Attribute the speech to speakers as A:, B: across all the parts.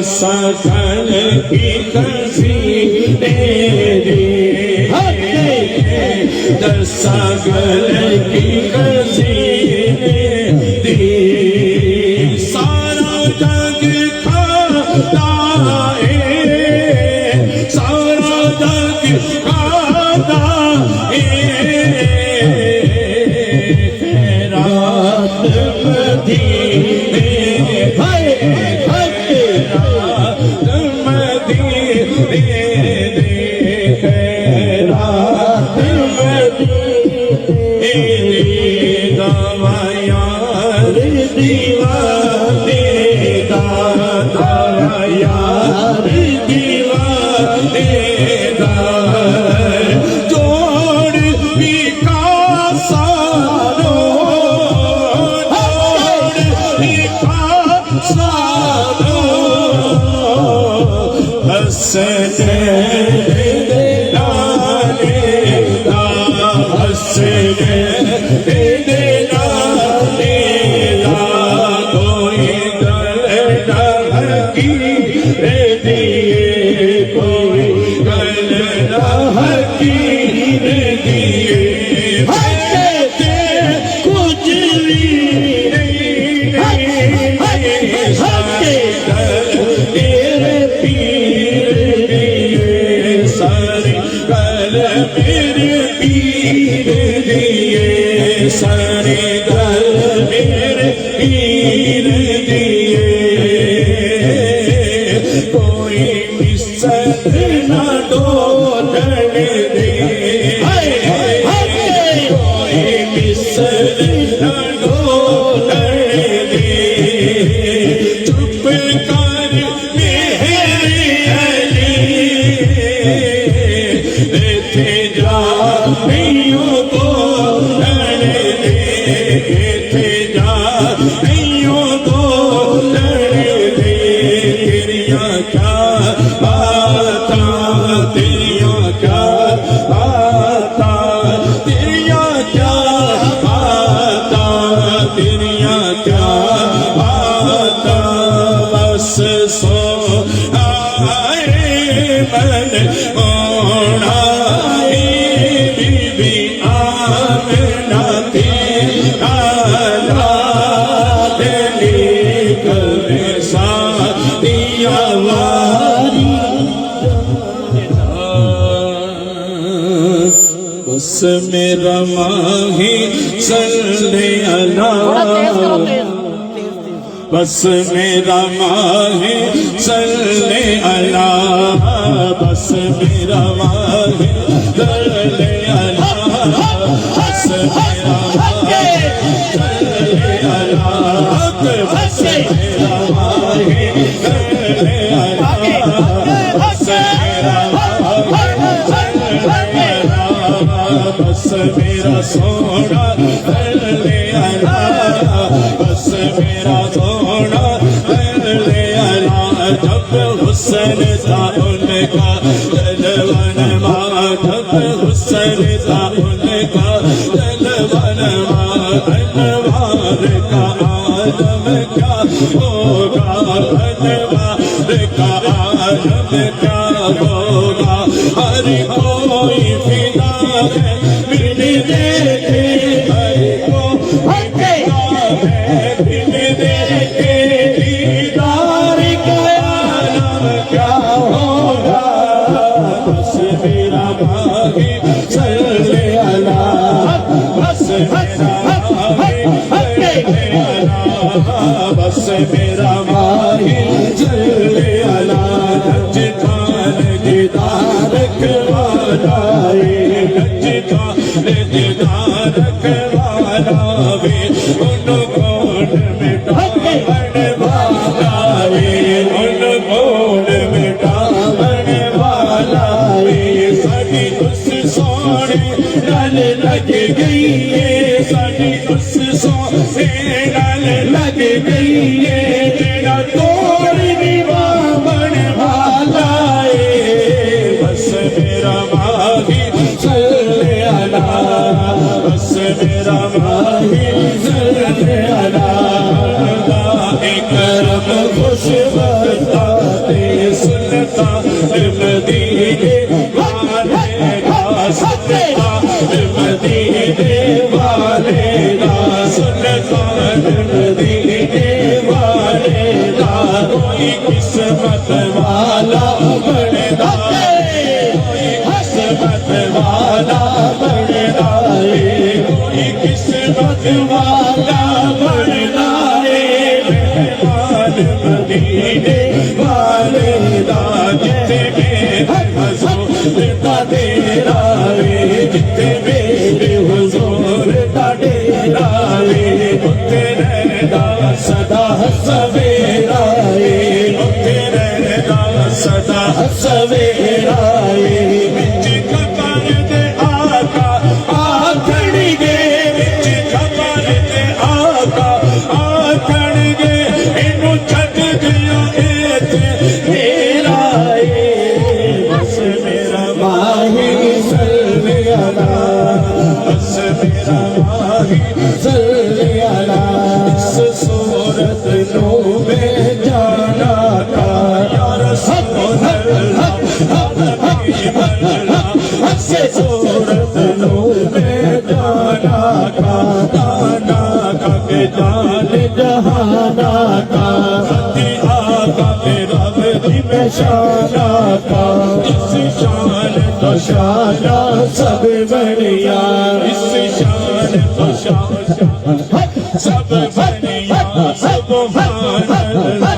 A: سکل کی خزینے دی سکل کی خزینے دی سارا جگ کھاتا ہے سارا جگ کھاتا ہے خیرات مدینے بس میرا ماہی صلی اللہ بس میرا ماہی صلی اللہ بس میرا ماہی صلی اللہ بس میرا ماہی صلی اللہ بس میرا ماہی صلی اللہ بس میرا بس میرا سونا صلی اللہ بس میرا سونا صلی اللہ جب حسن تھا ان کا جلوہ نما جب حسن تھا ان کا جلوہ نما انوار کا عالم کیا ہوگا انوار کا عالم کیا ہوگا ہر کوئی فدا ہے بن دیکھے ہر کوئی فدا ہے بن دیکھے دیدار کا عالم کیا ہوگا بس میرا ماہی صلی اللہ بس میرا ماہی صلی اللہ بس میرا ماہی صلی اللہ نج کان دیدار کروانا نج کان دیدار کروانا بھی ان گوڑ مٹاون والا ان گوڑ مٹاون والا ساڑی اس سونے نال لگ گئی ہے ساڑی اس سونے نال لگ گئی ہے تیرا توڑ دیوان والا بس میرا ماہی صلی اللہ کرم خوش بردارے سلطان مدینے والے کا سلطان مدینے والے کا سلطان مدینے والے کا کوئی قسمت والا بڑھنا کوئی قسمت والا بڑھنا کوئی قسمت والا بڑھنا مہمان مدینے والے دا جتے میرے حضور دا ڈیرا وے جتے میرے حضور دا ڈیرا وے اتے رہنا سدا سویرا وے اتے رہنا سدا سویرا وے وچ قبر دے آقا آکھن گے وچ قبر دے آقا آکھن گے اینو چھڈ گیا ایتھے میرا بس میرا ماہی صلی علی بس میرا ماہی صلی علی اس صورت نو میں جانا کا یا رسول اللہ حبیب اللہ اس صورت نو میں جانا کا جانا کا کہ جان جہانا کا خطی آقا میرا بدی میں شانا کا اس شان تو شانا سب بڑھیا اس شان تو شانا سب بڑھیا سبحان اللہ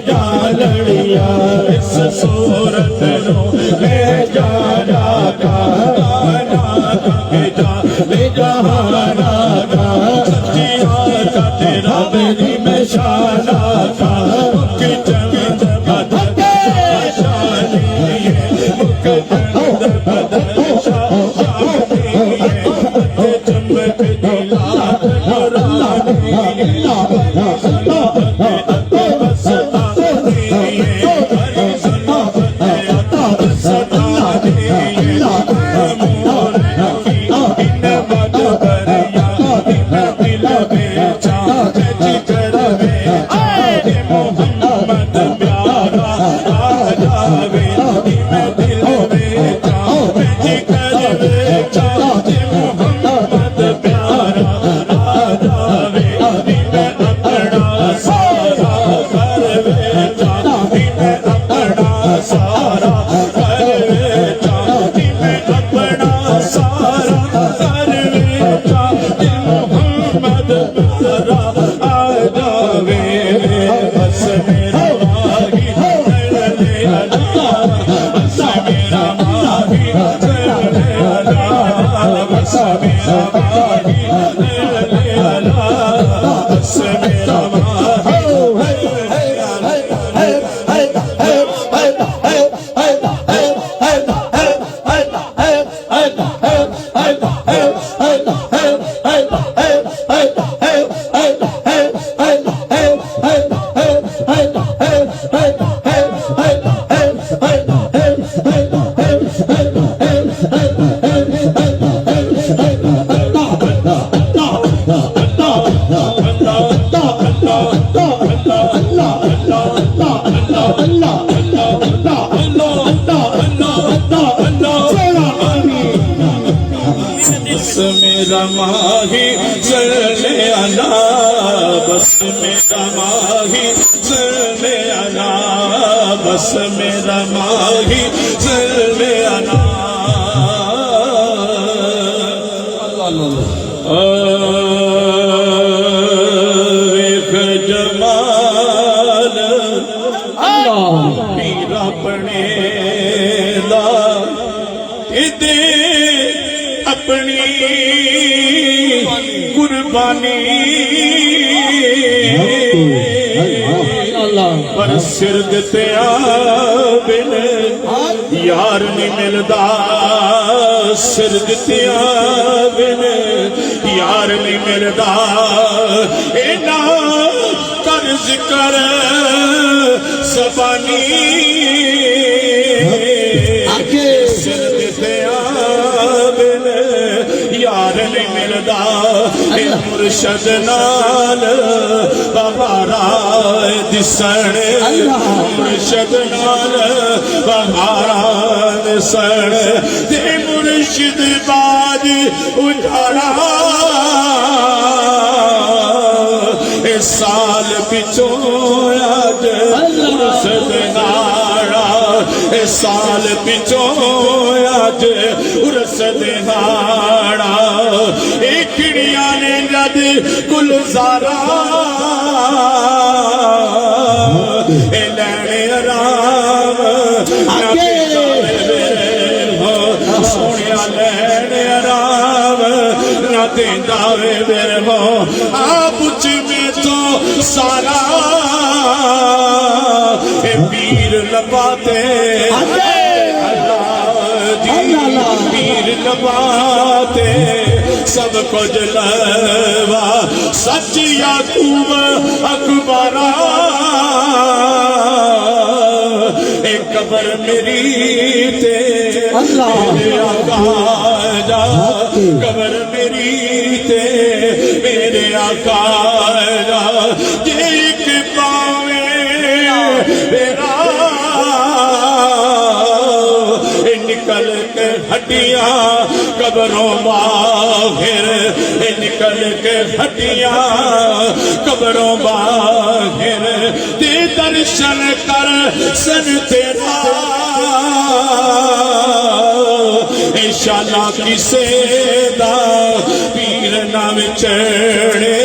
A: جالڑیا اس صورت نو لے جانا کا جانا کا لے جہانا کا سچیا کا تیرا میری میں شانا کا کہ چند بدل شانی ہے کہ چند بدل شانی ہے کہ چمک دلا نورانی میرا ماہی صلی علی بس میرا ماہی صلی علی بس میرا ماہی صلی علی ایک جمال پیر اپنے دا دے اپنی قربانی پر سر دتیا بن یار نہیں ملدا سر دتیا بن یار نہیں ملدا اینا کر ذکر زبانی سر دتیا بن یار نہیں ملدا اے مرشد نال بہارا دسن مرشد نال بہارا دسن تے مرشد باج اجھاڑا اے سال پچھوں آج مرشد ناڑا اے سال پچھوں آج مرشد ناڑا اے کڑیاں نے جد گلزارا اے لینے آرام سونیا لینے آرام نہ دیندہ وے میرے ہو آپ اچھ میں تو سارا اے پیر لباتے پیر لباتے سب کو جلوا سچ یعقوب اکبرہ ایک قبر میری تے میرے آقا جا قبر میری تے میرے آقا جا ایک پاویں میرا نکل کے ہڈیاں قبروں باہر نکل کے ہڈیاں قبروں باہر تے درشن کر سن تیرا انشاءاللہ کسے دا پیر نہ وچھڑے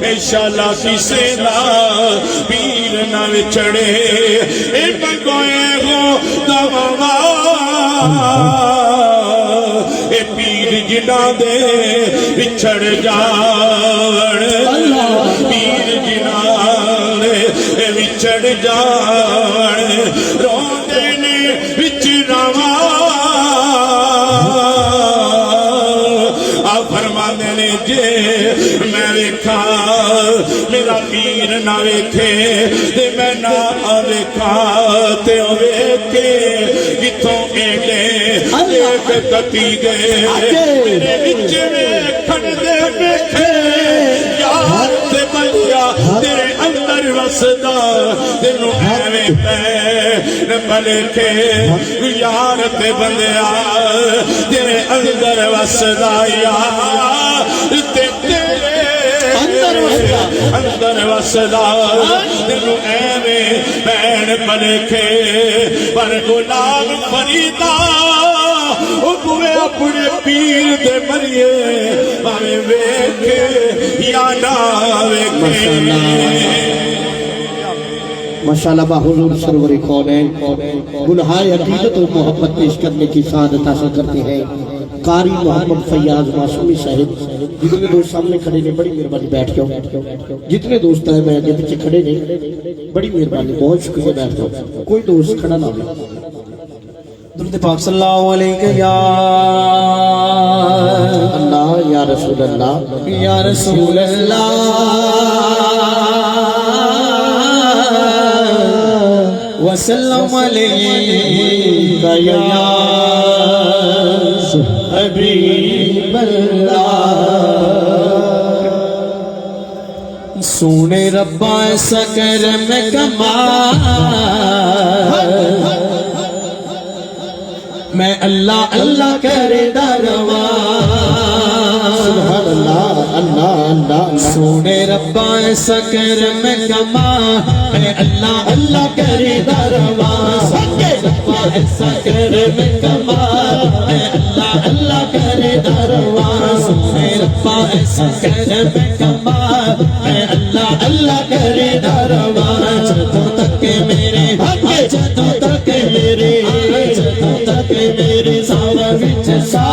A: انشاءاللہ کسے دا پیر نہ وچھڑے اے منگوئے ہو دعوا اے پیر جنہ دے بچھڑ جاوڑ پیر جنہ دے بچھڑ جاوڑ روندے نے بچھڑاوا آپ فرمانے نے جے میں ویکھا میرا پیر نہ ویکھے تے میں نہ ویکھا تے ویکھے کتھوں ایڈے ایک کتی گئے میرے وچ ویکھن دے ویکھے یار تے بنیا تیرے اندر وسدا تینوں ایویں پین پلکھے یار تے بندیا تیرے اندر وسدا یار تے تیرے اندر وسدا تینوں ایویں پین پلکھے پر غلام فریدا اوے اپنے پیر دے مریے باویں ویکھے یا نہ ویکھے
B: ماشاءاللہ بحضور سرور کونین گلہائے عقیدت و محبت پیش کرنے کی سعادت حاصل کرتے ہیں قاری محمد فیاض معصومی صاحب جتنے دوست سامنے کھڑے نے بڑی مہربانی بیٹھ جاؤ جتنے دوست ہیں میں آگے پیچھے کھڑے نہیں بڑی مہربانی بہت شکریہ بیٹھ جاؤ کوئی دوست کھڑا نہ ہو
C: درود پاک صلی اللہ علیہ یا
B: اللہ یا رسول اللہ
C: یا رسول اللہ وسلم علیہ یا حبیب اللہ سونے ربا ایسا کرم کمال میں اللہ اللہ کرے دروا
B: سبحان اللہ اللہ اللہ
C: سونے ربا ایسا کرم کمال میں اللہ اللہ کرے دروا سونے ربا ایسا کرم کمال میں اللہ اللہ کرے دروا سونے ربا ایسا کرم کمال میں اللہ اللہ کرے دروا جدوں تک میرے جدوں تک میرے جدوں تک میرے سارا وچ سا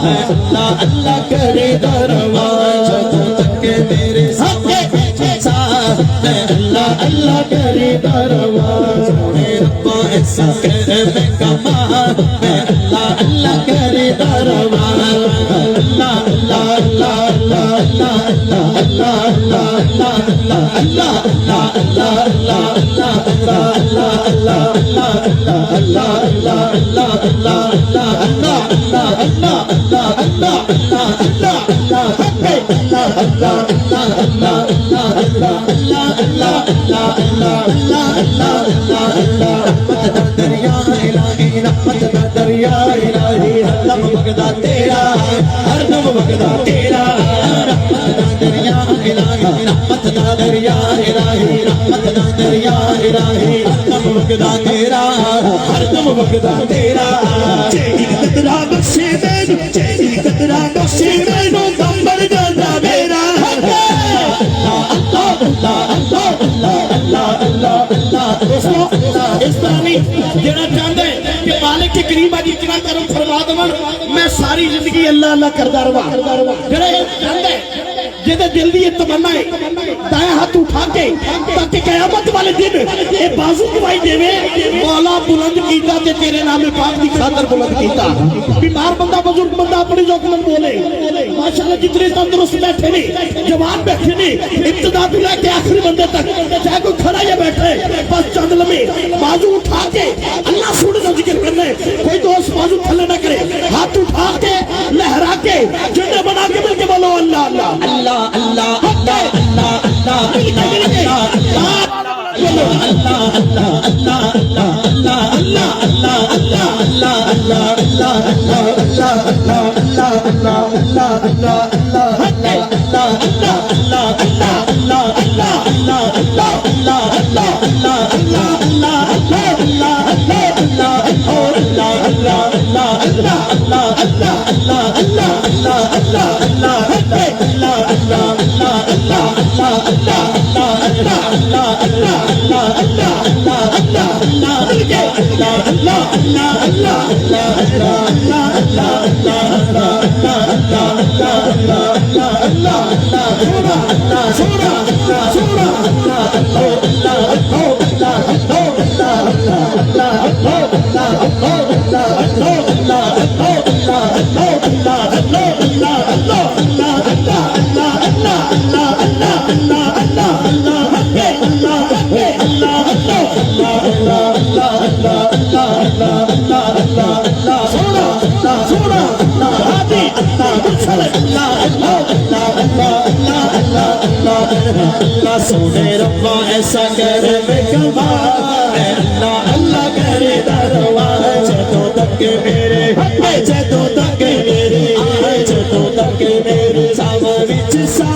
C: میں اللہ اللہ کرے دروا جدوں تک میرے سارا وچ سا اللہ اللہ کرے درواز سونے ربا ایسا کرم کمال اللہ اللہ کرے درواز اللہ اللہ اللہ اللہ اللہ اللہ اللہ اللہ دریا الہی ہر دم بغدہ تیرا ہر دم بغدہ تیرا رحمت دا دریا الہی رحمت دا دریا الہی رحمت دا دریا الہی ہر دم بغدہ تیرا ہر دم بغدہ تیرا چیری قطرہ بخشے مینو چیری قطرہ بخشے مینو دم بھر جاتا میرا اس طرح نہیں جڑا چاہتا ہے کہ مالک کے قریب آج اتنا کرم فرما دوں میں ساری زندگی اللہ اللہ کردا رہا جڑا چاہتا ہے جہاں دل دی تمنا ہے دائیں ہاتھ اٹھا کے تاکہ قیامت والے دن یہ بازو گواہی دے مولا بلند کیتا تے تیرے نام پاک دی خاطر بلند کیتا بیمار بندہ بزرگ بندہ اپنی ذوق نال بولے ماشاءاللہ جتنے تندرست بیٹھے نے جوان بیٹھے نے ابتدا تو لے کے آخری بندے تک چاہے کوئی کھڑا یا بیٹھے بس چند لمحے بازو اٹھا کے اللہ سونے کا ذکر کرنا ہے کوئی دوست بازو تھلے نہ کرے ہاتھ اٹھا کے لہرا کے جنڈے بنا کے مل کے بولو اللہ اللہ اللہ اللہ اللہ اللہ اللہ سونے ربا ایسا کرم کمال اللہ اللہ کرے درواز جدوں تک میرے جدوں تک میرے جدوں تک میرے سامنے وچ سا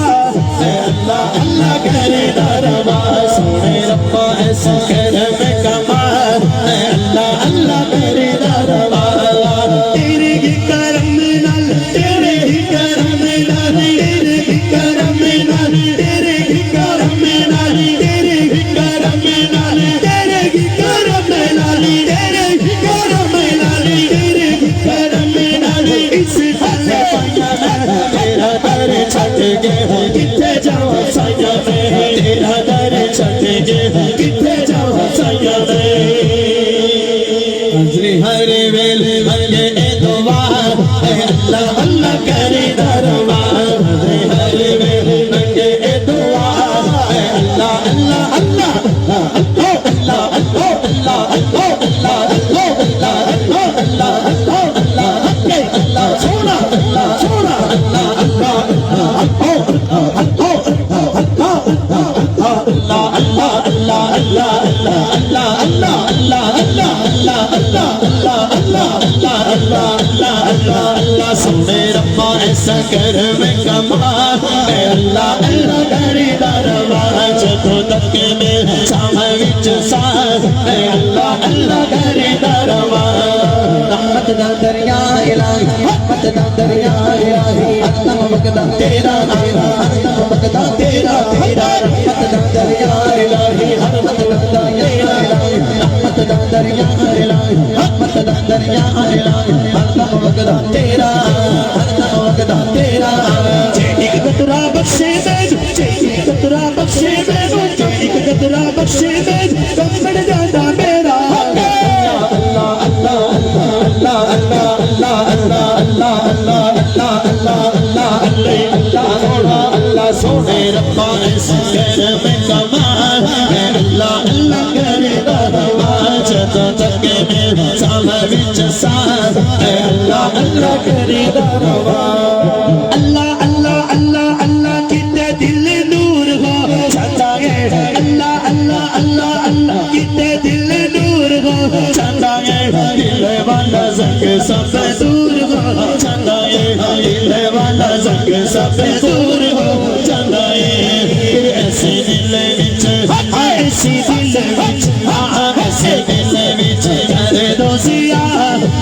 C: اللہ اللہ کرے درواز سونے ربا ایسا کرم کمال اللہ اللہ کرے درواز تیرے ہی کرم نال تیرے ہی کرم نال تیرے ہی کرم نال تیرے ہی کرم نال تیرے ہی کرم نال تیرے ہی کرم نال تیرے ہی کرم نال تیرے ہی کرم نال اس حالے تیرا در چھٹ کے کتے جاؤں سایہ میں تیرا در چھٹ کے کتے جاؤں سایہ میں حضری ہر ویل منگے اے دعا اللہ اللہ کرے درواز حضری ہر ویل منگے اے دعا اللہ اللہ اللہ اللہ اللہ اللہ سونا سونا اللہ اللہ سونے ربا ایسا کرم کمال اللہ اللہ کرے درواز جدوں تک میرے سامنے وچ ساز اللہ اللہ کرے درواز رحمت دا دریا الہی رحمت دا دریا الہی ہر دم بغدہ تیرا ہر دم بغدہ تیرا رحمت دا دریا الہی ہر دم بغدہ تیرا رحمت دا دریا الہی رحمت دا دریا الہی ہر دم بغدہ تیرا ہر دم بغدہ تیرا ایک قطرہ بخشے مینو ایک قطرہ بخشے مینو اللہ سونے ربا اس گھر میں کمال ہے اللہ اللہ کرے دربار جدوں تک میرا سامنے وچ سار ہے اللہ اللہ کرے دربار اللہ اللہ اللہ اللہ کتے دل نور ہو جاتا ہے اللہ اللہ اللہ اللہ کتے دل نور ہو جاتا ہے دل والا زنگ سب دور ہو جاتا ہے دل والا زنگ سب دور ہو جاتا ہے ایسے دل وچ ایسی دل وچ ایسے دل وچ کر دو سیاہ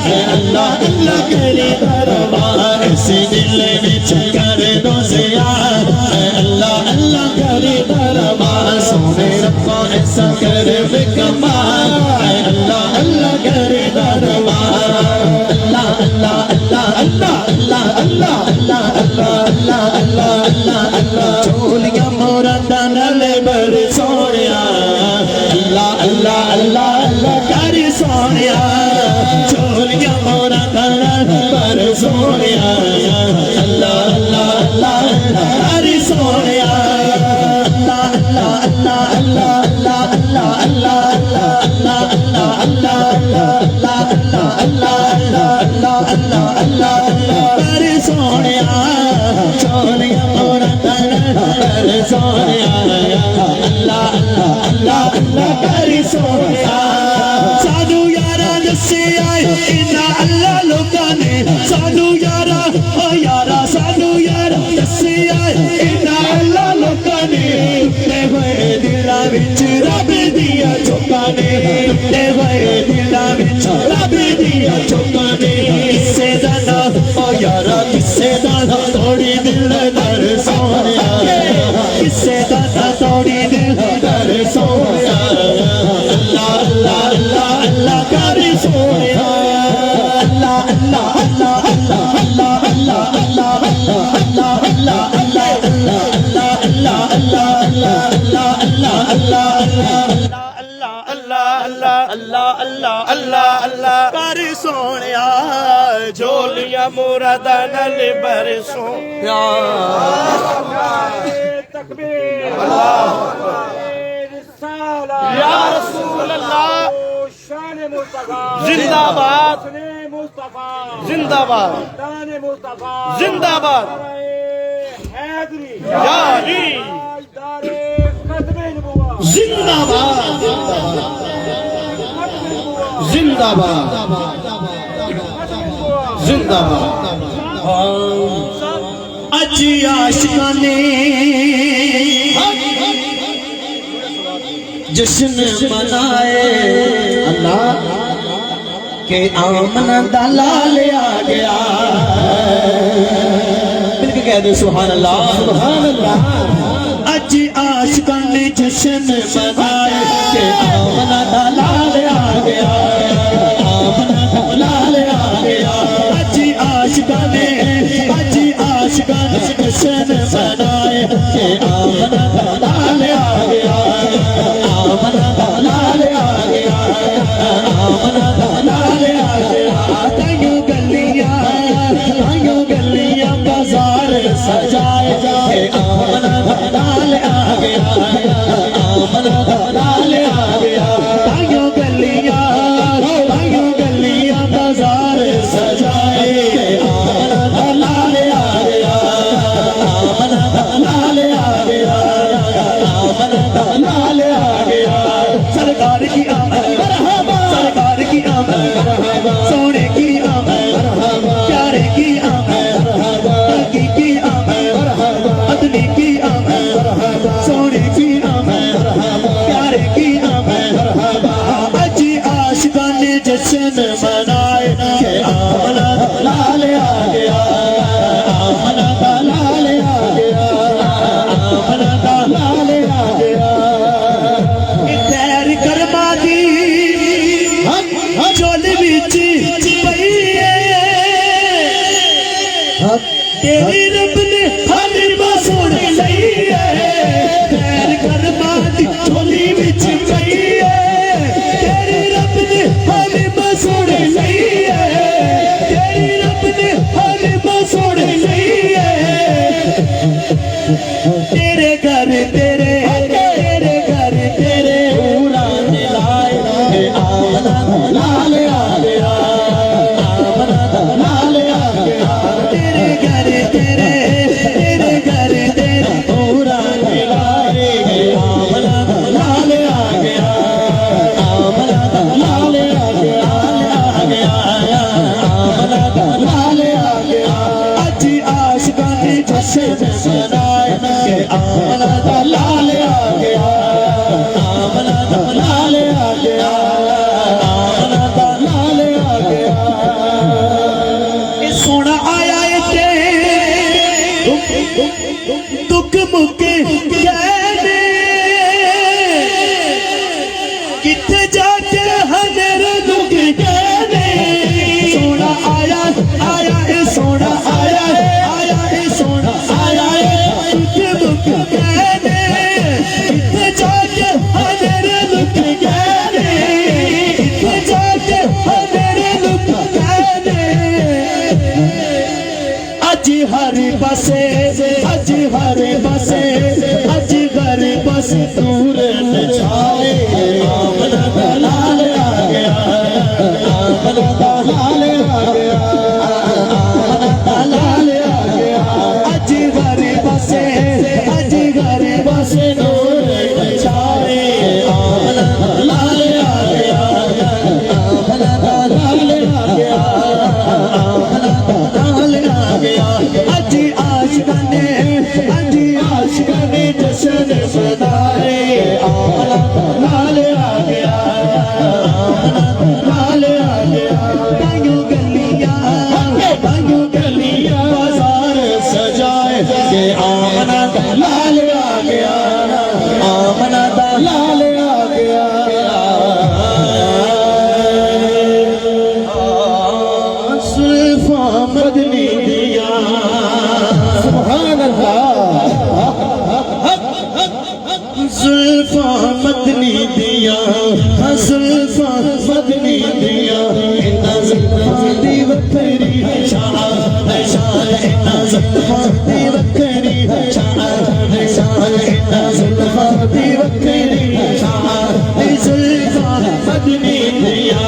C: اے اللہ اللہ کرے دربار ایسے دل وچ کر دو سیاہ اے اللہ اللہ کرے دربار سونے ربا ایسا کر بے کمال اے اللہ اللہ کرے دربار اللہ اللہ اللہ اللہ اللہ اللہ اللہ اللہ اللہ اللہ اللہ اللہ چولیاں مرادا نال بر سونیا اللہ اللہ اللہ اللہ کر سونیا چولیاں مرادا نال بر سونیا اللہ اللہ اللہ کر سونیا اللہ اللہ اللہ اللہ اللہ اللہ اللہ اللہ اللہ اللہ اللہ اللہ اللہ اللہ اللہ اللہ کر سونیا چولیاں مرادا نال بر سونیا اللہ اللہ اللہ اللہ کر سونیا سانو یارا دسیا انہاں اللہ لوکاں نے سانو یارا او یارا سانو یارا دسیا انہاں اللہ لوکاں نے ٹوٹے ہوئے دلاں وچ رب دیاں چوکاں نے ٹوٹے ہوئے دلاں وچ رب دیاں چوکاں نے کسے دا نام او یارا کسے دا نام توڑی دل در سونیا کسے دا نام توڑی دل در سونیا اللہ اللہ اللہ اللہ کر سونیا اللہ اللہ اللہ اللہ اللہ اللہ اللہ اللہ اللہ اللہ اللہ اللہ اللہ اللہ اللہ اللہ اللہ کر سونیا جھولیاں مرادا نال بر سونیا
D: تکبیر اللہ رسالہ
C: یا رسول اللہ
D: شان مصطفیٰ
C: زندہ باد
D: مصطفیٰ
C: زندہ باد
D: دان مصطفیٰ
C: زندہ باد
D: حیدری
C: یا علی
D: تاجدار ختم نبوت
C: زندہ باد زندہ باد زندہ باد اج عاشقانے جشن منائے اللہ کہ آمنہ دا لال آ گیا مل کے کہہ دے سبحان اللہ سبحان اللہ اج عاشقانے جشن منائے کہ آمنہ دا لال آ گیا آمنہ دا لال آ گیا اج عاشقانے جشن منائے کہ آمنہ دا لال آ گیا آمنہ دا لال آ گیا آمنہ دا لال آ گیا تائیوں گلیاں بازار سجائے کہ آمنہ دا لال آ گیا آمنہ دا لال آ گیا تائیوں گلیاں بازار سجائے کہ آمنہ دا لال آ گیا آمنہ دا لال آ گیا آمنہ دا لال آ گیا سرکار کی آمد مرحبا سرکار کی آمد مرحبا سونے کی آمد مرحبا پیارے کی آمد مرحبا کی آمد مرحبا ادنی کی آمد مرحبا سونے کی آمد مرحبا پیارے کی آمد مرحبا اج عاشقاں نے جشن منائے کہ آمنہ دا لال آ گیا آمنہ دا لال آ گیا آمنہ دا لال آ گیا خیر کرما دی جول وچ پئی تیری رب نے حلیمہ سن لئی خیر کرما دی جولی وچ پئی تیری رب نے حلیمہ سن لئی تیری رب نے حلیمہ سن جشن منائے کہ آمنہ دا لال آ گیا آمنہ دا لال آ گیا آمنہ دا لال آ گیا کہ سونا آیا ہے دکھ مکے کہنے کتے جا کے ہنر دکھ کہنے سونا آیا ہے سونا آیا ہے سونا آیا ہے دکھ مکھ کہنے کتے جا کے ہنر دکھ کہنے کتے جا کے ہنر دکھ کہنے اج ہر بسے اج ہر بسے اج ہر بس دور چھائے آمنہ دا لال آ گیا آمنہ دا لال آ گیا آمنہ دا لال آ گیا اج ہر بسے اج ہر بس دور چھائے آمنہ دا لال آ گیا آمنہ دا لال آ گیا آمنہ دا لال آ گیا اج عاشقاں نے جشن منائے آمنہ دا لال آ گیا آمنہ دا لال آ گیا بائیوں گلیاں بازار سجائے کہ آمنہ دا لال آ گیا آمنہ دا لال آ گیا زلفاں مدنی دیا سبحان اللہ زلفاں مدنی دیا زلفاں مدنی دیا انہاں زلفاں دی وکھری شان شان انہاں زلفاں دی وکھری شان شان انہاں زلفاں دی وکھری شان زلفاں مدنی دیا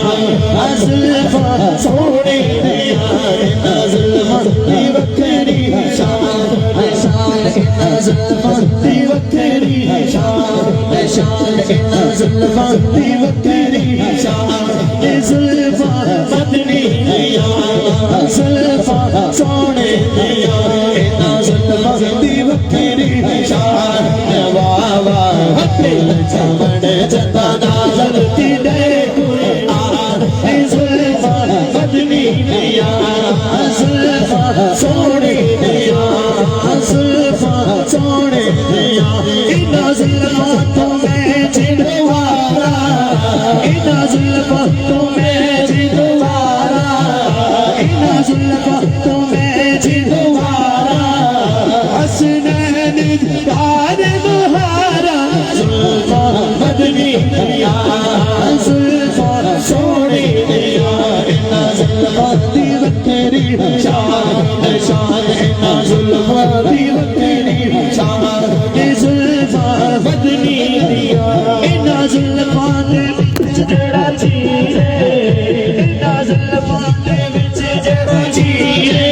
C: زلفاں سونے دیا انہاں زلفاں دی وکھری شان شان انہاں زلفاں دی وکھری شان شان انہاں زلفاں دی وکھری شان زلفاں مدنی دیا زلفاں سونے دیا انہاں زلفاں دی وکھری شان واہ واہ دل چمن جتا نازل دی دے زلفاں مدنی دیا زلفاں سونے دیا زلفاں سونے دیا انہاں زلفاں تو میں جنوارا انہاں زلفاں تو میں جنوارا انہاں زلفاں تو میں جنوارا حسنین دار مہارا زلفاں مدنی دیا زلفاں سونے دیا انہاں زلفاں دی وکھری شان شان انہاں زلفاں دی وکھری شان زلفاں مدنی دیا انہاں زلفاں دے وچ جڑا چیرے انہاں زلفاں دے وچ جڑا چیرے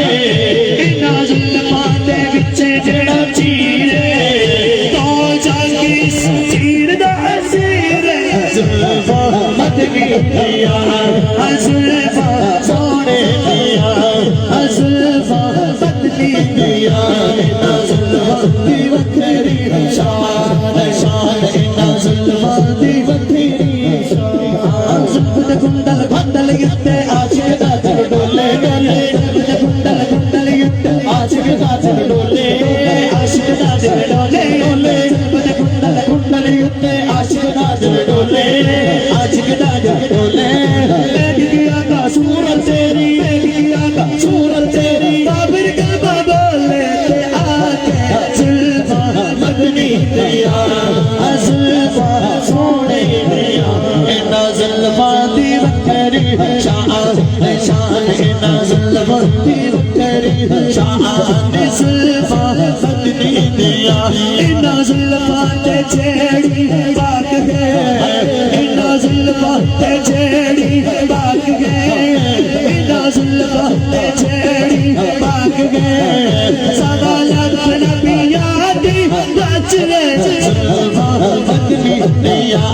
C: انہاں زلفاں دے وچ جڑا چیرے تو جا کے چیر دا اسیر زلفاں مدنی دیا زلفاں سونے دیا زلفاں مدنی دیا انہاں زلفاں دی وکھری شان شان انہاں زلفاں دی وکھری شان زلفاں گنڈل گنڈل یتے عاشق دا دل ڈولے ڈولے گنڈل گنڈل یتے عاشق دا دل ڈولے عاشق دا دل ڈولے ڈولے گنڈل گنڈل یتے عاشق دا دل ڈولے عاشق دا دل ڈولے دیکھ گیا کا صورت تیری دیکھ گیا کا صورت تیری کافر کلمہ بولے تے آکے زلفاں مدنی دیا زلفاں سونے دیا انہاں زلفاں دی وکھری شان شان انہاں زلفاں دی وکھری شان زلفاں مدنی دیا انہاں زلفاں تے جیڑی پاک گئے انہاں زلفاں تے جیڑی پاک گئے انہاں زلفاں تے جیڑی پاک گئے سوا لاکھ نبیاں دی بچ گئے زلفاں مدنی دیا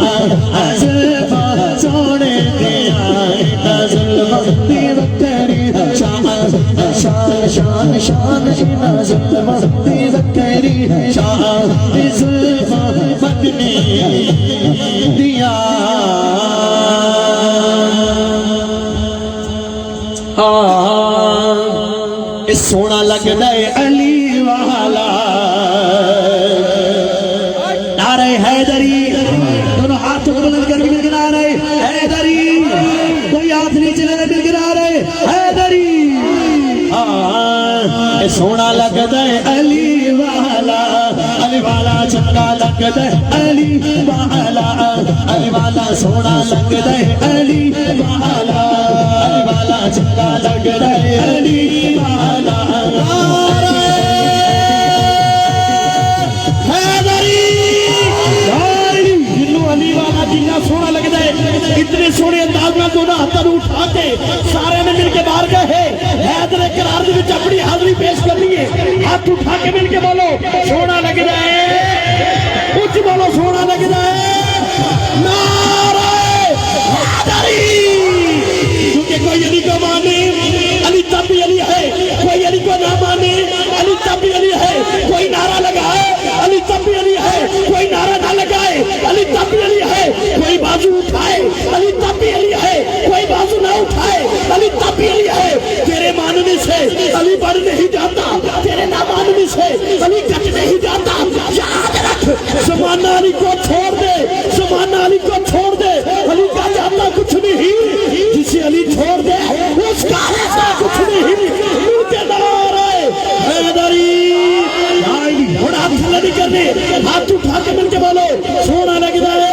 C: زلفاں سونے دیا انہاں زلفاں دی وکھری شان شان شان شان شان نازل مہدی زکری شان زلفا مدنی دیا سونا لگدا ہے علی والا نعرہ حیدری دونوں ہاتھ بلند کر کے نعرہ حیدری کوئی ہاتھ نیچے لے کے نعرہ حیدری سونا لگدا ہے علی والا چنگا لگدا ہے علی والا سونا لگدا ہے علی والا چنگا لگدا ہے علی والا علی والا جنہ سونا لگتا ہے اتنے سونے انداز میں دونوں ہاتھوں اٹھا کے سارے نے مل کے باہر گئے حیدر قرار دے وچ اپنی حاضری پیش کرنی ہے ہاتھ اٹھا کے مل کے بولو سونا لگتا ہے کچھ بولو سونا لگتا ہے نعرہ حیدری کیونکہ کوئی علی کو مانے علی تب بھی علی ہے کوئی علی کو نہ مانے علی تب بھی علی ہے کوئی نعرہ لگائے علی تب بھی علی ہے کوئی نعرہ نہ لگائے علی تب بھی علی ہے کوئی بازو اٹھائے علی تب بھی علی ہے کوئی بازو نہ اٹھائے علی تب بھی علی ہے تیرے ماننے سے علی بڑھ نہیں جاتا تیرے نہ ماننے سے علی کٹ نہیں جاتا یاد رکھ زمانہ علی کو چھوڑ دے زمانہ علی کو چھوڑ دے علی کا جاتا کچھ نہیں جسے علی چھوڑ دے اس کا ایسا کچھ نہیں مل کے نعرہ حیدری بڑا تھلا نہیں کرنے ہاتھ اٹھا کے مل کے بولو سونا لگتا ہے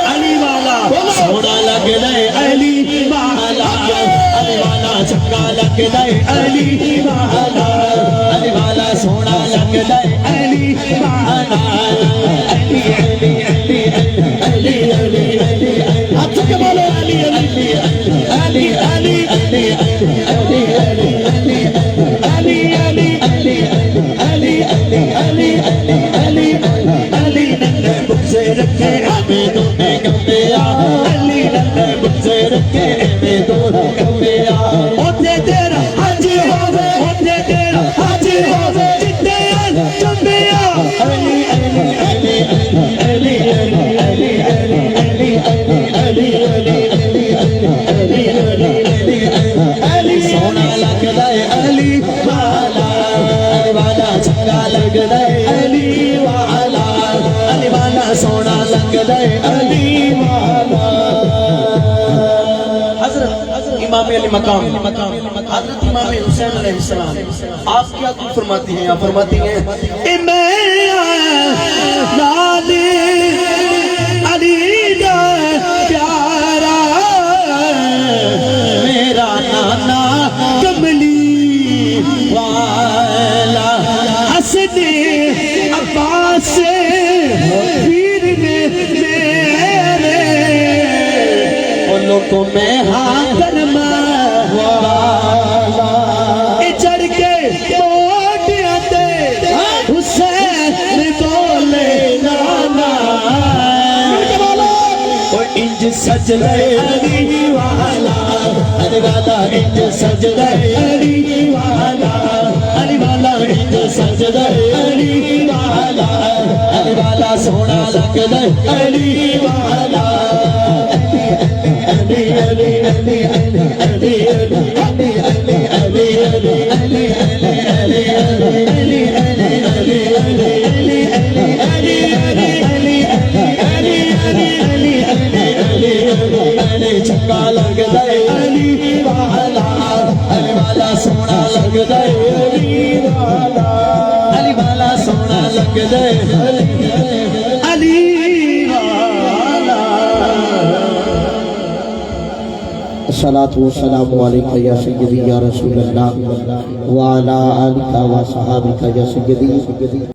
C: علی والا سونا لگتا ہے علی والا چنگا لگتا ہے علی والا سونا لگتا ہے علی والا ہاتھ کے بولو علی علی علی سے رکھے ہمیں دونے کمبیا علی نلے مجھ سے رکھے ہمیں دونے کمبیا ہوتے تیرا حج ہوئے ہوتے تیرا حج ہوئے جتے کمبیا علی علی علی علی علی علی علی علی علی علی سونا لگدا ہے علی والا چنگا لگدا ہے علی والا سونا لگدا ہے علی والا حضرت امام علی مقام حضرت امام حسین علیہ السلام آپ کیا کچھ فرماتی ہیں آپ فرماتی ہیں میں لال علی دا پیارا میرا نانا کملی والا حسن عباس کو میں ہاتھ والا چڑھ کے موٹ آتے حسین بولے نانا انج سج رہے علی والا انج سج رہے علی والا انج سج رہے علی والا سونا لگ رہے علی والا علی علی علی علی علی علی علی چنگا لگدا ہے علی والا سونا لگدا ہے علی والا سونا لگدا ہے علی
B: الصلاة والسلام علیکہ یا سیدی یا رسول اللہ وعلا آلکہ و صحابکہ یا سیدی